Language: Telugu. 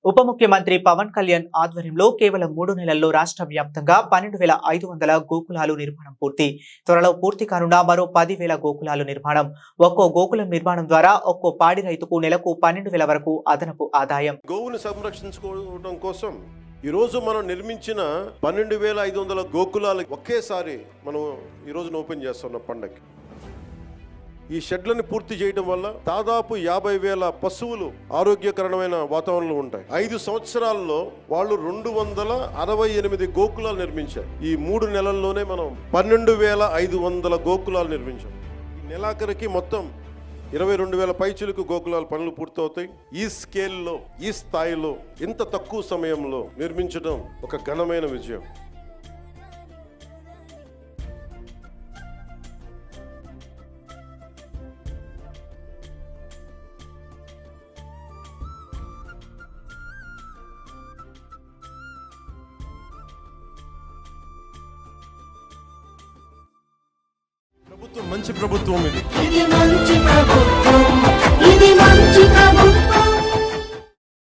ఉప ముఖ్యమంత్రి పవన్ కళ్యాణ్ ఆధ్వర్యంలో కేవలం 3 నెలల్లో రాష్ట్ర వ్యాప్తంగా 12,500 గోకులాలు నిర్మాణం పూర్తి. త్వరలో పూర్తి కానున్న మరో 10,000 గోకులాలు నిర్మాణం. ఒక్కో గోకులం నిర్మాణం ద్వారా ఒక్కో పాడి రైతుకు నెలకు 12,000 వరకు అదనపు ఆదాయం. గోవుని సంరక్షించుకోవడం కోసం ఈరోజు మనం నిర్మించిన 12,500 గోకులాలు ఒకేసారి మనం ఈరోజు ఓపెన్ చేస్తున్నాం పండగకి. ఈ షెడ్లను పూర్తి చేయడం వల్ల దాదాపు 50,000 పశువులు ఆరోగ్యకరమైన వాతావరణంలో ఉంటాయి. 5 సంవత్సరాల్లో వాళ్ళు 268 గోకులాలు నిర్మించారు. ఈ 3 నెలల్లోనే మనం 12,500 గోకులాలు నిర్మించాం. ఈ నెలాఖరికి మొత్తం 22,000 పైచులకు గోకులాల పనులు పూర్తవుతాయి. ఈ స్కేల్లో, ఈ స్థాయిలో, ఇంత తక్కువ సమయంలో నిర్మించడం ఒక ఘనమైన విజయం. ప్రభుత్వం మంచి ప్రభుత్వం ఇది.